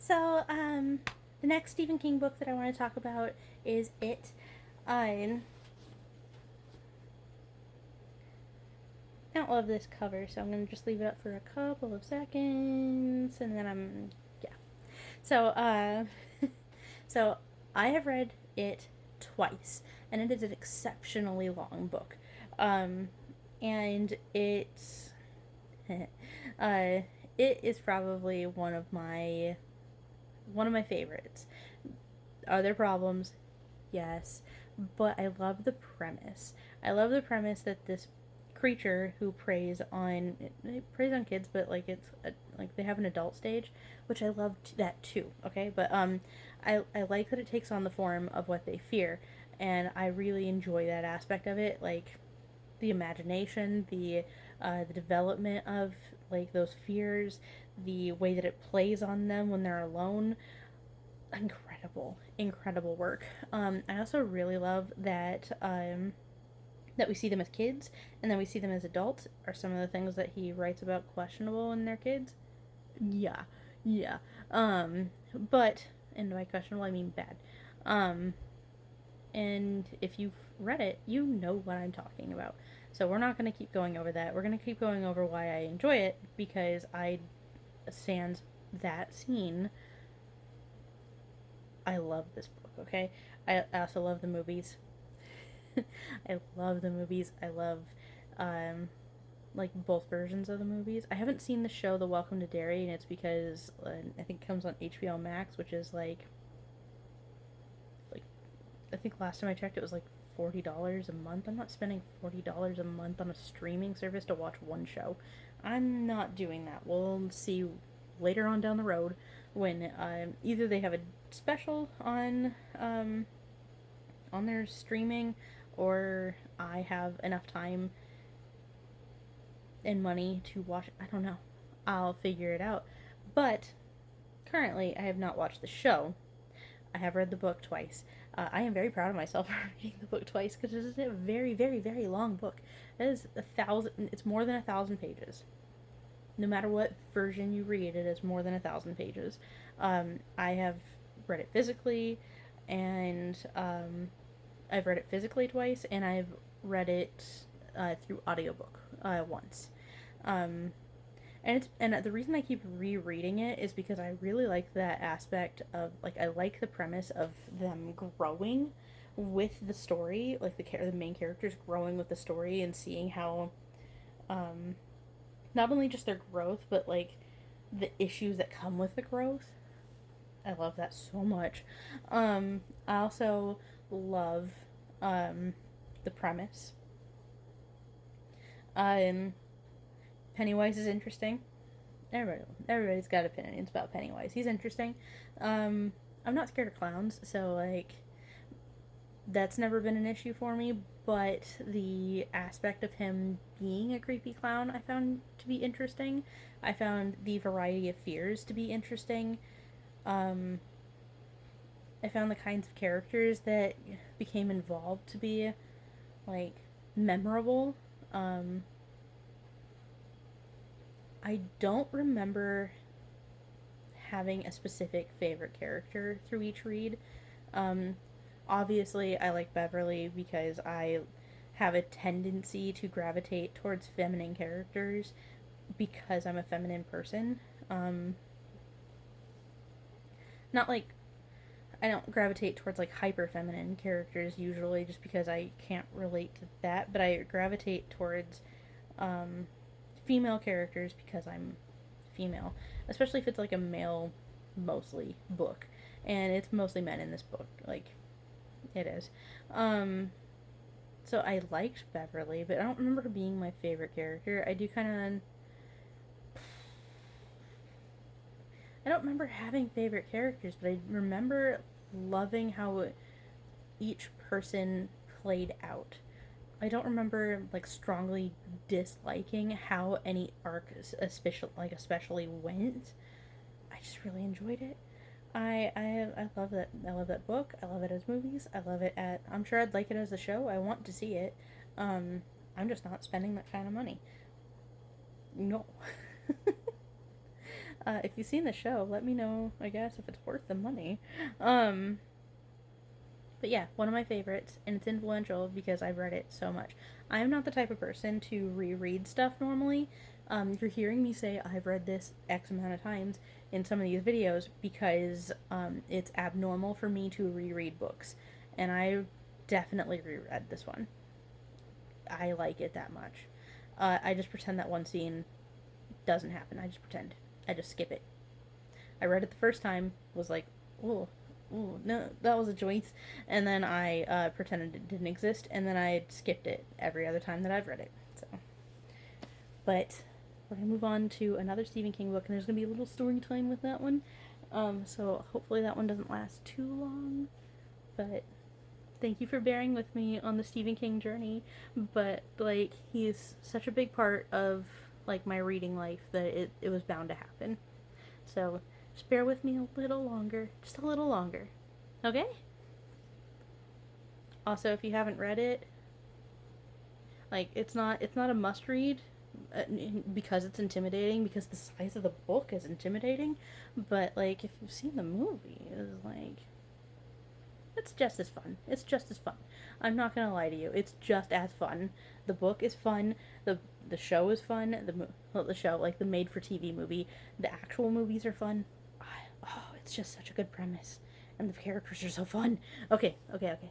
So, the next Stephen King book that I want to talk about is It. I don't love this cover, so I'm going to just leave it up for a couple of seconds, and then yeah. So, so I have read it twice, and it is an exceptionally long book. Um, and it's, uh, it is probably one of my favorites. Are there problems? Yes, but I love the premise. I love the premise that this creature who preys on kids, but like like they have an adult stage, which I love that too. Okay, but I like that it takes on the form of what they fear, and I really enjoy that aspect of it. Like the imagination, the development of like those fears, the way that it plays on them when they're alone. Incredible work. I also really love that we see them as kids and then we see them as adults. Are some of the things that he writes about questionable in their kids? Yeah, yeah. But and by questionable I mean bad. Um, and if you've read it, you know what I'm talking about. So we're not going to keep going over that. We're going to keep going over why I enjoy it because I sans that scene. I love this book. Okay, I also love the movies. I love the movies. I love um, like both versions of the movies. I haven't seen the show The Welcome to Derry, and it's because I think it comes on HBO Max, which is like I think last time I checked it was like $40 a month. I'm not spending $40 a month on a streaming service to watch one show. I'm not doing that. We'll see later on down the road when either they have a special on their streaming or I have enough time and money to watch it. I don't know. I'll figure it out. But currently, I have not watched the show. I have read the book twice. I am very proud of myself for reading the book twice because it is a very, very, very long book. It is 1,000. It's more than 1,000 pages. No matter what version you read, it is more than 1,000 pages. I have read it physically, and I've read it physically twice, and I've read it through audiobook once. Um, and the reason I keep rereading it is because I really like that aspect of like I like the premise of them growing with the story, like the main characters growing with the story and seeing how um, not only just their growth but like the issues that come with the growth. I love that so much. I also love um, the premise. Um, Pennywise is interesting. Everybody's got opinions about Pennywise. He's interesting. Um, I'm not scared of clowns, so like that's never been an issue for me. But the aspect of him being a creepy clown, I found to be interesting. I found the variety of fears to be interesting. Um, I found the kinds of characters that became involved to be like memorable. Um, I don't remember having a specific favorite character through each read. Um, Obviously, I like Beverly because I have a tendency to gravitate towards feminine characters because I'm a feminine person. Um, Not like I don't gravitate towards like hyper feminine characters usually just because I can't relate to that, but I gravitate towards um, female characters because I'm female, especially if it's like a male mostly book. And it's mostly men in this book. Like it is. Um, so I liked Beverly, but I don't remember her being my favorite character. I don't remember having favorite characters, but I remember loving how each person played out. I don't remember like strongly disliking how any arc especially went. I just really enjoyed it. I love that. I love that book. I love it as movies. I love it at. I'm sure I'd like it as a show. I want to see it. Um, I'm just not spending that kind of money. No. If you've seen the show, let me know, I guess, if it's worth the money. Um, but yeah, one of my favorites, and it's influential because I've read it so much. I am not the type of person to reread stuff normally. You're hearing me say I've read this X amount of times in some of these videos because it's abnormal for me to reread books. And I definitely reread this one. I like it that much. I just pretend that one scene doesn't happen. I just pretend. I just skip it. I read it the first time, was like, oh, oh, no, that was a choice. And then I pretended it didn't exist, and then I skipped it every other time that I've read it. So, but we're gonna move on to another Stephen King book, and there's gonna be a little story time with that one. So hopefully that one doesn't last too long. But thank you for bearing with me on the Stephen King journey. But like, he's such a big part of like my reading life that it was bound to happen. So just bear with me a little longer, just a little longer. Okay? Also, if you haven't read it, like it's not a must read uh, because it's intimidating, because the size of the book is intimidating, but like if you've seen the movie, it's like it's just as fun. It's just as fun. I'm not gonna lie to you. It's just as fun. The book is fun. The show is fun. Well, the show, like the made for TV movie. The actual movies are fun. Oh, it's just such a good premise, and the characters are so fun. Okay, okay, okay.